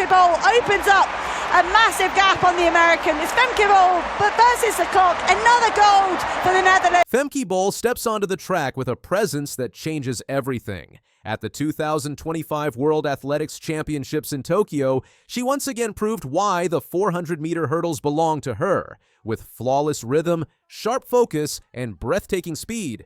Femke Bol opens up a massive gap on the American. It's Femke Bol, but versus the clock. Another gold for the Netherlands. Femke Bol steps onto the track with a presence that changes everything. At the 2025 World Athletics Championships in Tokyo, she once again proved why the 400-meter hurdles belong to her. With flawless rhythm, sharp focus, and breathtaking speed,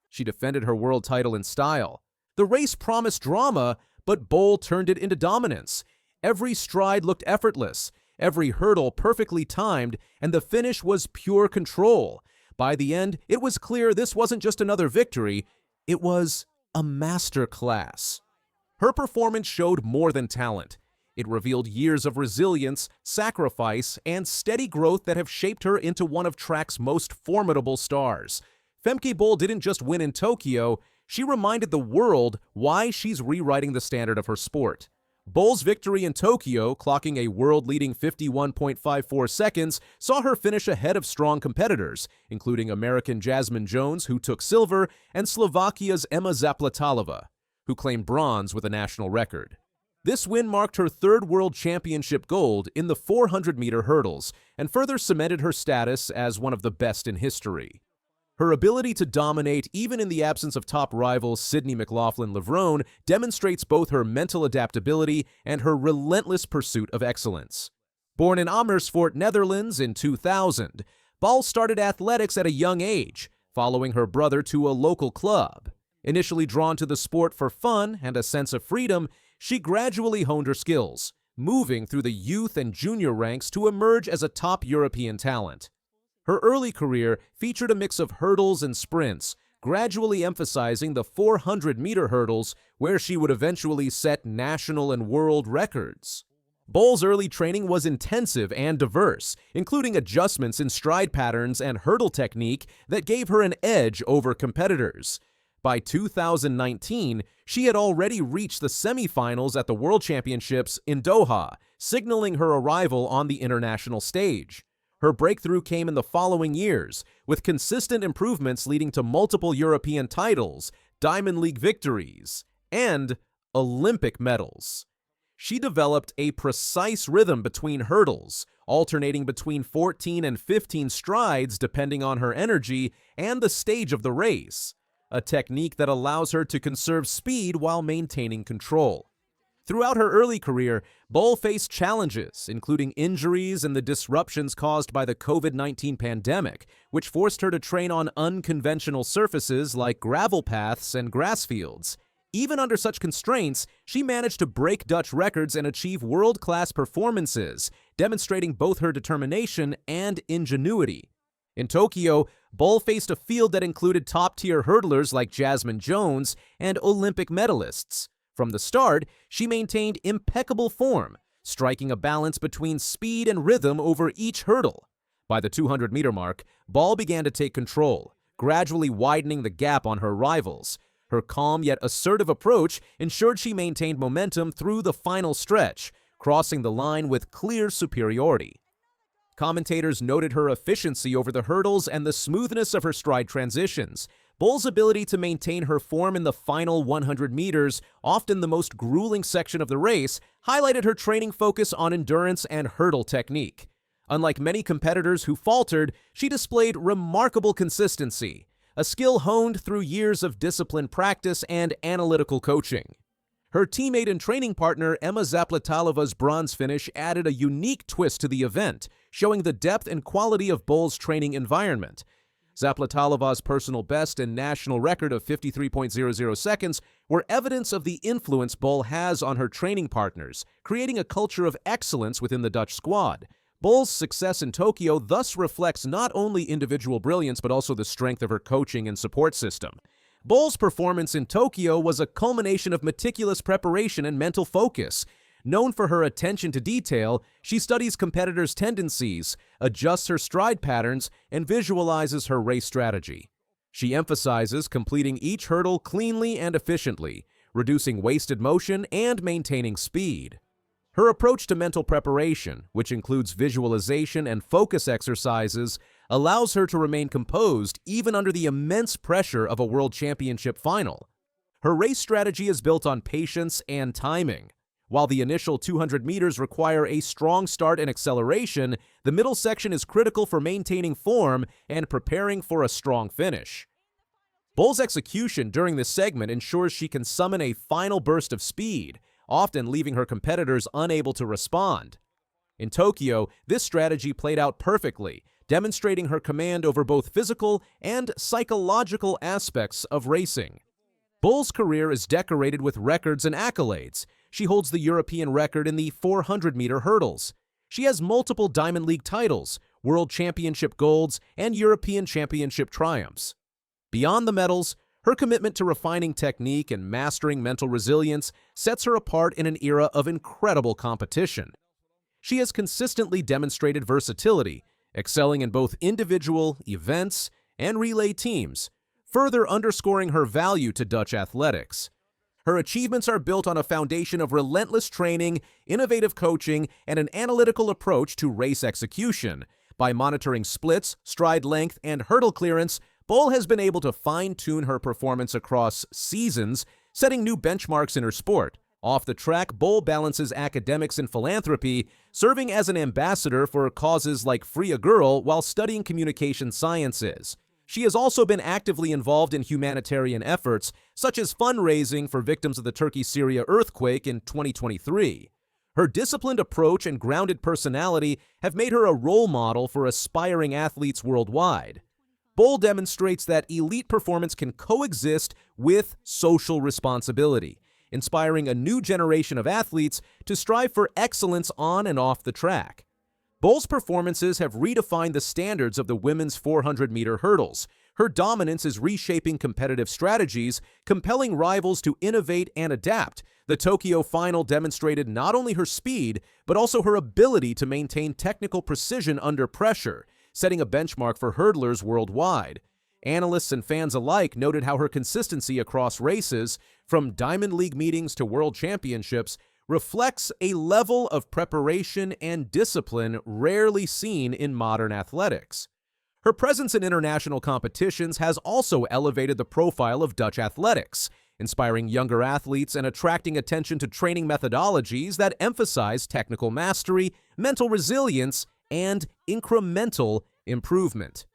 she defended her world title in style. The race promised drama, but Bol turned it into dominance. Every stride looked effortless, every hurdle perfectly timed, and the finish was pure control. By the end, it was clear this wasn't just another victory, it was a masterclass. Her performance showed more than talent. It revealed years of resilience, sacrifice, and steady growth that have shaped her into one of track's most formidable stars. Femke Bol didn't just win in Tokyo, she reminded the world why she's rewriting the standard of her sport. Bol's victory in Tokyo, clocking a world-leading 51.54 seconds, saw her finish ahead of strong competitors, including American Jasmine Jones, who took silver, and Slovakia's Emma Zapletalová, who claimed bronze with a national record. This win marked her third World Championship gold in the 400-meter hurdles and further cemented her status as one of the best in history. Her ability to dominate, even in the absence of top rival Sydney McLaughlin-Levrone, demonstrates both her mental adaptability and her relentless pursuit of excellence. Born in Amersfoort, Netherlands in 2000, Bol started athletics at a young age, following her brother to a local club. Initially drawn to the sport for fun and a sense of freedom, she gradually honed her skills, moving through the youth and junior ranks to emerge as a top European talent. Her early career featured a mix of hurdles and sprints, gradually emphasizing the 400-meter hurdles, where she would eventually set national and world records. Bol's early training was intensive and diverse, including adjustments in stride patterns and hurdle technique that gave her an edge over competitors. By 2019, she had already reached the semifinals at the World Championships in Doha, signaling her arrival on the international stage. Her breakthrough came in the following years, with consistent improvements leading to multiple European titles, Diamond League victories, and Olympic medals. She developed a precise rhythm between hurdles, alternating between 14 and 15 strides depending on her energy and the stage of the race, a technique that allows her to conserve speed while maintaining control. Throughout her early career, Bol faced challenges, including injuries and the disruptions caused by the COVID-19 pandemic, which forced her to train on unconventional surfaces like gravel paths and grass fields. Even under such constraints, she managed to break Dutch records and achieve world-class performances, demonstrating both her determination and ingenuity. In Tokyo, Bol faced a field that included top-tier hurdlers like Jasmine Jones and Olympic medalists. From the start, she maintained impeccable form, striking a balance between speed and rhythm over each hurdle. By the 200-meter mark, Bol began to take control, gradually widening the gap on her rivals. Her calm yet assertive approach ensured she maintained momentum through the final stretch, crossing the line with clear superiority. Commentators noted her efficiency over the hurdles and the smoothness of her stride transitions. Bol's ability to maintain her form in the final 100 meters, often the most grueling section of the race, highlighted her training focus on endurance and hurdle technique. Unlike many competitors who faltered, she displayed remarkable consistency, a skill honed through years of disciplined practice and analytical coaching. Her teammate and training partner Emma Zapletalová's bronze finish added a unique twist to the event, showing the depth and quality of Bol's training environment. Zapletalová's personal best and national record of 53.00 seconds were evidence of the influence Bol has on her training partners, creating a culture of excellence within the Dutch squad. Bol's success in Tokyo thus reflects not only individual brilliance but also the strength of her coaching and support system. Bol's performance in Tokyo was a culmination of meticulous preparation and mental focus. Known for her attention to detail, she studies competitors' tendencies, adjusts her stride patterns, and visualizes her race strategy. She emphasizes completing each hurdle cleanly and efficiently, reducing wasted motion and maintaining speed. Her approach to mental preparation, which includes visualization and focus exercises, allows her to remain composed even under the immense pressure of a World Championship final. Her race strategy is built on patience and timing. While the initial 200 meters require a strong start and acceleration, the middle section is critical for maintaining form and preparing for a strong finish. Bol's execution during this segment ensures she can summon a final burst of speed, often leaving her competitors unable to respond. In Tokyo, this strategy played out perfectly, demonstrating her command over both physical and psychological aspects of racing. Bol's career is decorated with records and accolades. She holds the European record in the 400-meter hurdles. She has multiple Diamond League titles, World Championship golds, and European Championship triumphs. Beyond the medals, her commitment to refining technique and mastering mental resilience sets her apart in an era of incredible competition. She has consistently demonstrated versatility, excelling in both individual, events, and relay teams, further underscoring her value to Dutch athletics. Her achievements are built on a foundation of relentless training, innovative coaching, and an analytical approach to race execution. By monitoring splits, stride length, and hurdle clearance, Bol has been able to fine-tune her performance across seasons, setting new benchmarks in her sport. Off the track, Bol balances academics and philanthropy, serving as an ambassador for causes like Free a Girl while studying communication sciences. She has also been actively involved in humanitarian efforts, such as fundraising for victims of the Turkey-Syria earthquake in 2023. Her disciplined approach and grounded personality have made her a role model for aspiring athletes worldwide. Bol demonstrates that elite performance can coexist with social responsibility, inspiring a new generation of athletes to strive for excellence on and off the track. Bol's performances have redefined the standards of the women's 400-meter hurdles. Her dominance is reshaping competitive strategies, compelling rivals to innovate and adapt. The Tokyo final demonstrated not only her speed, but also her ability to maintain technical precision under pressure, setting a benchmark for hurdlers worldwide. Analysts and fans alike noted how her consistency across races, from Diamond League meetings to World Championships, reflects a level of preparation and discipline rarely seen in modern athletics. Her presence in international competitions has also elevated the profile of Dutch athletics, inspiring younger athletes and attracting attention to training methodologies that emphasize technical mastery, mental resilience, and incremental improvement.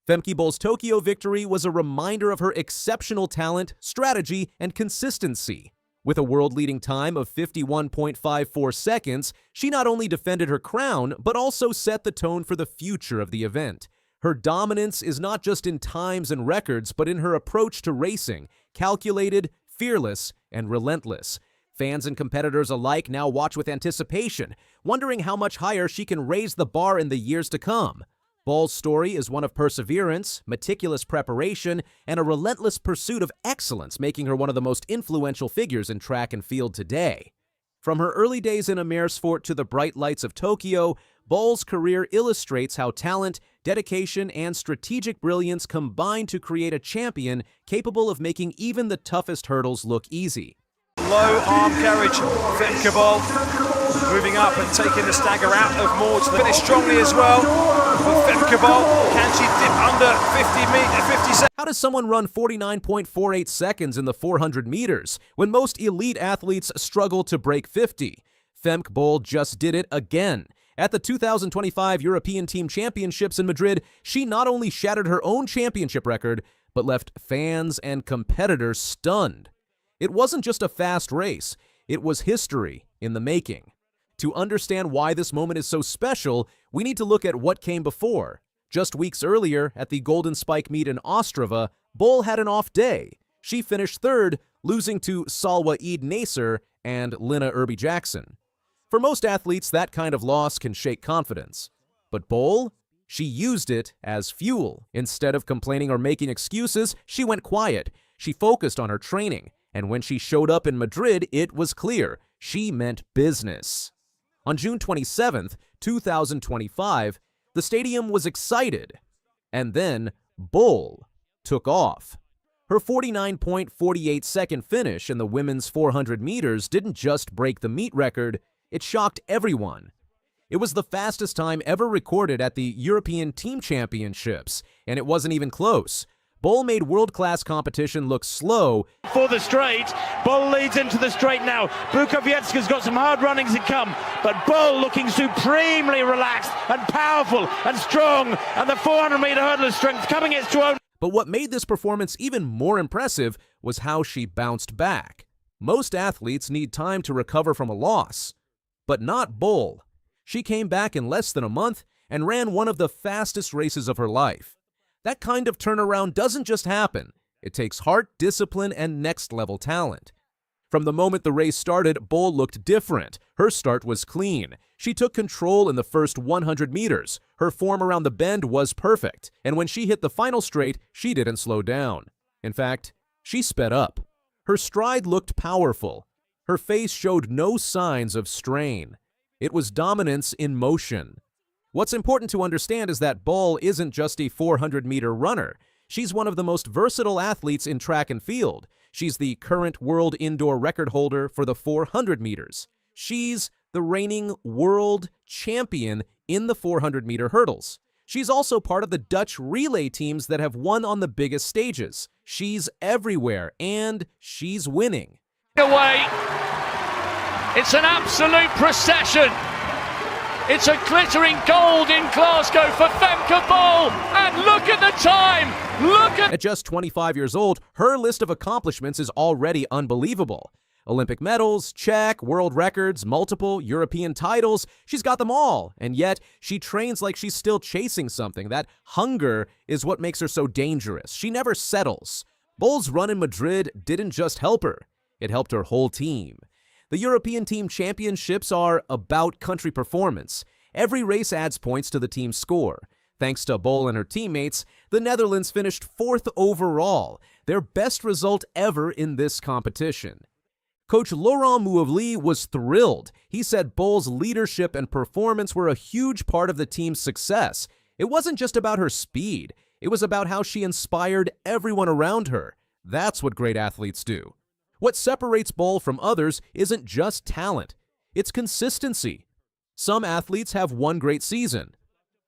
Femke Bol's Tokyo victory was a reminder of her exceptional talent, strategy, and consistency. With a world-leading time of 51.54 seconds, she not only defended her crown, but also set the tone for the future of the event. Her dominance is not just in times and records, but in her approach to racing, calculated, fearless, and relentless. Fans and competitors alike now watch with anticipation, wondering how much higher she can raise the bar in the years to come. Bol's story is one of perseverance, meticulous preparation, and a relentless pursuit of excellence, making her one of the most influential figures in track and field today. From her early days in Amersport to the bright lights of Tokyo, Bol's career illustrates how talent, dedication, and strategic brilliance combine to create a champion capable of making even the toughest hurdles look easy. Low arm carriage, Femke Bol moving up and taking the stagger out of Maud. Finished strongly as well with Femke Bol. Can she dip under 50 seconds? How does someone run 49.48 seconds in the 400 meters when most elite athletes struggle to break 50? Femke Bol just did it again. At the 2025 European Team Championships in Madrid, she not only shattered her own championship record, but left fans and competitors stunned. It wasn't just a fast race, it was history in the making. To understand why this moment is so special, we need to look at what came before. Just weeks earlier, at the Golden Spike meet in Ostrava, Bol had an off day. She finished third, losing to Salwa Eid Nasser and Lina Irby-Jackson. For most athletes, that kind of loss can shake confidence. But Bol? She used it as fuel. Instead of complaining or making excuses, she went quiet. She focused on her training. And when she showed up in Madrid, it was clear she meant business. On June 27th, 2025, the stadium was excited. And then Bol took off. Her 49.48-second finish in the women's 400 meters didn't just break the meet record, it shocked everyone. It was the fastest time ever recorded at the European Team Championships, and it wasn't even close. Bol made world-class competition look slow. For the straight, Bol leads into the straight now. Bukowiecka's got some hard runnings to come, but Bol looking supremely relaxed and powerful and strong, and the 400-meter hurdler strength coming its own. But what made this performance even more impressive was how she bounced back. Most athletes need time to recover from a loss, but not Bol. She came back in less than a month and ran one of the fastest races of her life. That kind of turnaround doesn't just happen. It takes heart, discipline, and next-level talent. From the moment the race started, Bol looked different. Her start was clean. She took control in the first 100 meters. Her form around the bend was perfect, and when she hit the final straight, she didn't slow down. In fact, she sped up. Her stride looked powerful. Her face showed no signs of strain. It was dominance in motion. What's important to understand is that Bol isn't just a 400-meter runner. She's one of the most versatile athletes in track and field. She's the current world indoor record holder for the 400 meters. She's the reigning world champion in the 400-meter hurdles. She's also part of the Dutch relay teams that have won on the biggest stages. She's everywhere, and she's winning. Away. It's an absolute procession. It's a glittering gold in Glasgow for Femke Bol, and look at the time! At just 25 years old, her list of accomplishments is already unbelievable. Olympic medals, check, world records, multiple European titles, she's got them all, and yet she trains like she's still chasing something. That hunger is what makes her so dangerous. She never settles. Bol's run in Madrid didn't just help her, it helped her whole team. The European Team Championships are about country performance. Every race adds points to the team's score. Thanks to Bol and her teammates, the Netherlands finished 4th overall, their best result ever in this competition. Coach Laurent Mouavli was thrilled. He said Bol's leadership and performance were a huge part of the team's success. It wasn't just about her speed, it was about how she inspired everyone around her. That's what great athletes do. What separates Bol from others isn't just talent, it's consistency. Some athletes have one great season.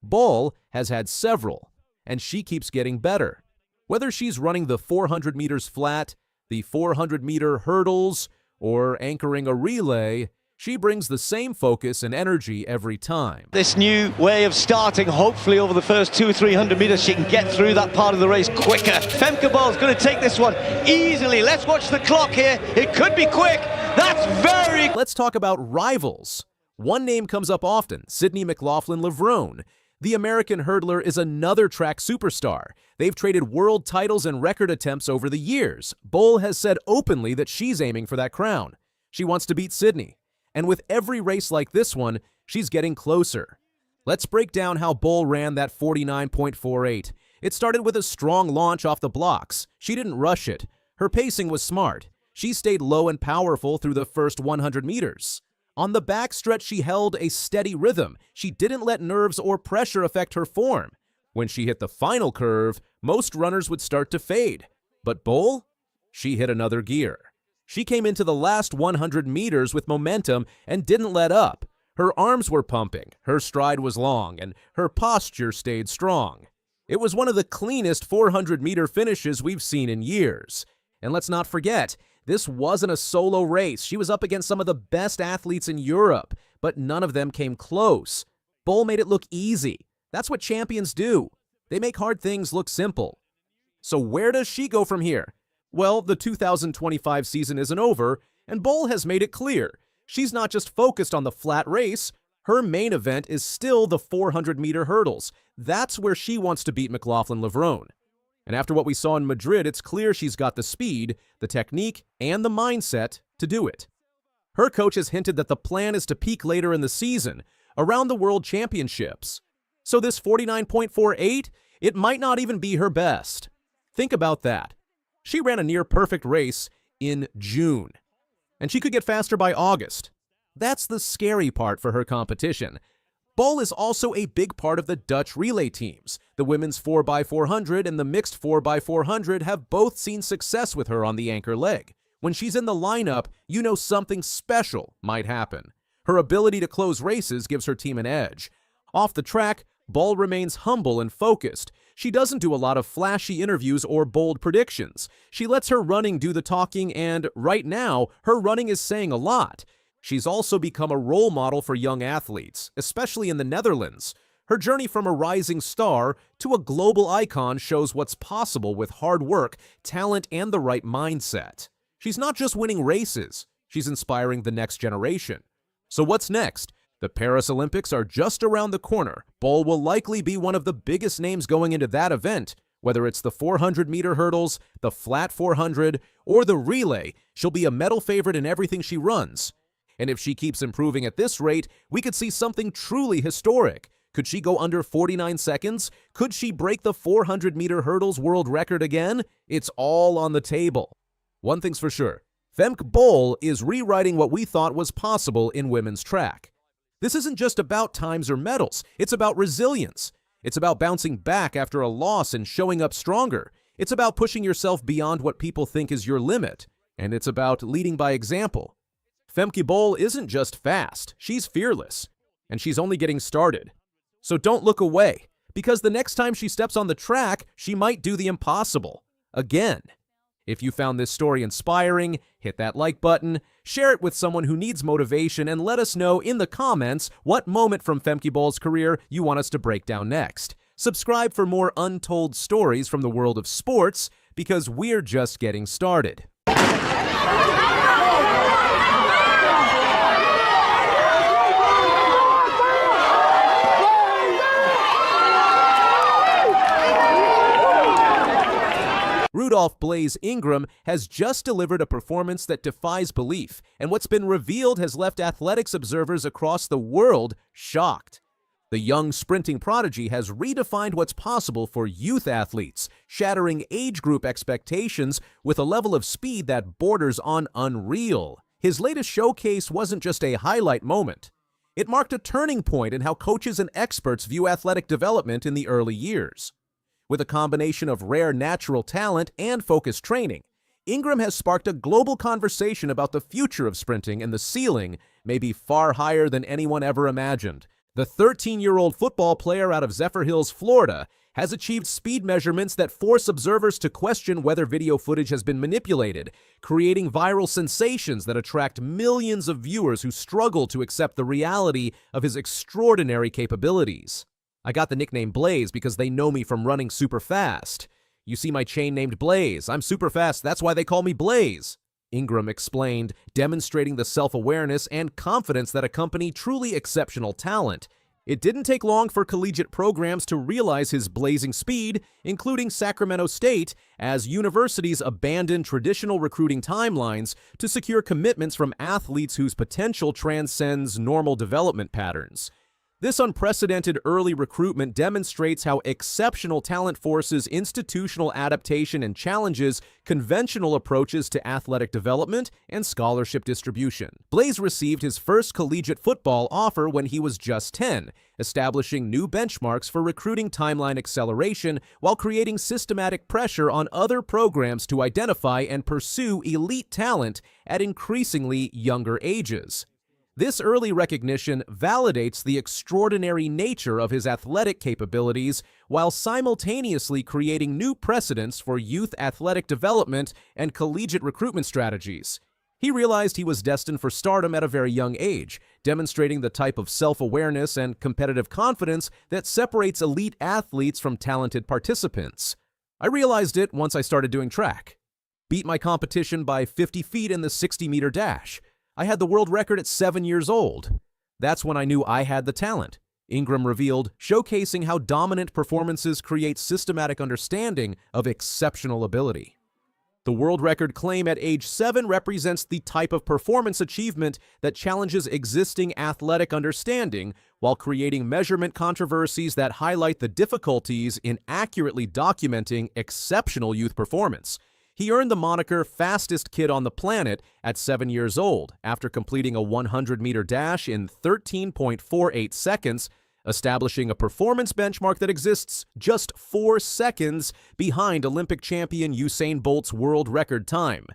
Bol has had several, and she keeps getting better. Whether she's running the 400 meters flat, the 400-meter hurdles, or anchoring a relay, she brings the same focus and energy every time. This new way of starting, hopefully over the first 200-300 meters, she can get through that part of the race quicker. Femke Bol's going to take this one easily. Let's watch the clock here. It could be quick. That's very... Let's talk about rivals. One name comes up often, Sydney McLaughlin-Levrone. The American hurdler is another track superstar. They've traded world titles and record attempts over the years. Bol has said openly that she's aiming for that crown. She wants to beat Sydney. And with every race like this one, she's getting closer. Let's break down how Bol ran that 49.48. It started with a strong launch off the blocks. She didn't rush it. Her pacing was smart. She stayed low and powerful through the first 100 meters. On the backstretch, she held a steady rhythm. She didn't let nerves or pressure affect her form. When she hit the final curve, most runners would start to fade. But Bol? She hit another gear. She came into the last 100 meters with momentum and didn't let up. Her arms were pumping, her stride was long, and her posture stayed strong. It was one of the cleanest 400-meter finishes we've seen in years. And let's not forget, this wasn't a solo race. She was up against some of the best athletes in Europe, but none of them came close. Bol made it look easy. That's what champions do. They make hard things look simple. So where does she go from here? Well, the 2025 season isn't over, and Bol has made it clear. She's not just focused on the flat race. Her main event is still the 400-meter hurdles. That's where she wants to beat McLaughlin-Levrone. And after what we saw in Madrid, it's clear she's got the speed, the technique, and the mindset to do it. Her coach has hinted that the plan is to peak later in the season, around the World Championships. So this 49.48, it might not even be her best. Think about that. She ran a near-perfect race in June, and she could get faster by August. That's the scary part for her competition. Bol is also a big part of the Dutch relay teams. The women's 4x400 and the mixed 4x400 have both seen success with her on the anchor leg. When she's in the lineup, you know something special might happen. Her ability to close races gives her team an edge. Off the track, Bol remains humble and focused. She doesn't do a lot of flashy interviews or bold predictions. She lets her running do the talking, and right now, her running is saying a lot. She's also become a role model for young athletes, especially in the Netherlands. Her journey from a rising star to a global icon shows what's possible with hard work, talent, and the right mindset. She's not just winning races, she's inspiring the next generation. So what's next? The Paris Olympics are just around the corner. Bol will likely be one of the biggest names going into that event. Whether it's the 400-meter hurdles, the flat 400, or the relay, she'll be a medal favorite in everything she runs. And if she keeps improving at this rate, we could see something truly historic. Could she go under 49 seconds? Could she break the 400-meter hurdles world record again? It's all on the table. One thing's for sure, Femke Bol is rewriting what we thought was possible in women's track. This isn't just about times or medals, it's about resilience. It's about bouncing back after a loss and showing up stronger. It's about pushing yourself beyond what people think is your limit. And it's about leading by example. Femke Bol isn't just fast, she's fearless. And she's only getting started. So don't look away, because the next time she steps on the track, she might do the impossible. Again. If you found this story inspiring, hit that like button, share it with someone who needs motivation, and let us know in the comments what moment from Femke Bol's career you want us to break down next. Subscribe for more untold stories from the world of sports, because we're just getting started. Blaze Ingram has just delivered a performance that defies belief, and what's been revealed has left athletics observers across the world shocked. The young sprinting prodigy has redefined what's possible for youth athletes, shattering age group expectations with a level of speed that borders on unreal. His latest showcase wasn't just a highlight moment. It marked a turning point in how coaches and experts view athletic development in the early years. With a combination of rare natural talent and focused training, Ingram has sparked a global conversation about the future of sprinting, and the ceiling may be far higher than anyone ever imagined. The 13-year-old football player out of Zephyr Hills, Florida, has achieved speed measurements that force observers to question whether video footage has been manipulated, creating viral sensations that attract millions of viewers who struggle to accept the reality of his extraordinary capabilities. I got the nickname Blaze because they know me from running super fast. You see my chain named Blaze. I'm super fast, that's why they call me Blaze. Ingram explained, demonstrating the self-awareness and confidence that accompany truly exceptional talent. It didn't take long for collegiate programs to realize his blazing speed, including Sacramento State, as universities abandoned traditional recruiting timelines to secure commitments from athletes whose potential transcends normal development patterns. This unprecedented early recruitment demonstrates how exceptional talent forces institutional adaptation and challenges conventional approaches to athletic development and scholarship distribution. Blaze received his first collegiate football offer when he was just 10, establishing new benchmarks for recruiting timeline acceleration while creating systematic pressure on other programs to identify and pursue elite talent at increasingly younger ages. This early recognition validates the extraordinary nature of his athletic capabilities while simultaneously creating new precedents for youth athletic development and collegiate recruitment strategies. He realized he was destined for stardom at a very young age, demonstrating the type of self-awareness and competitive confidence that separates elite athletes from talented participants. I realized it once I started doing track. Beat my competition by 50 feet in the 60-meter dash. I had the world record at 7 years old. That's when I knew I had the talent, Ingram revealed, showcasing how dominant performances create systematic understanding of exceptional ability. The world record claim at age 7 represents the type of performance achievement that challenges existing athletic understanding while creating measurement controversies that highlight the difficulties in accurately documenting exceptional youth performance. He earned the moniker fastest kid on the planet at 7 years old after completing a 100-meter dash in 13.48 seconds, establishing a performance benchmark that exists just 4 seconds behind Olympic champion Usain Bolt's world record time.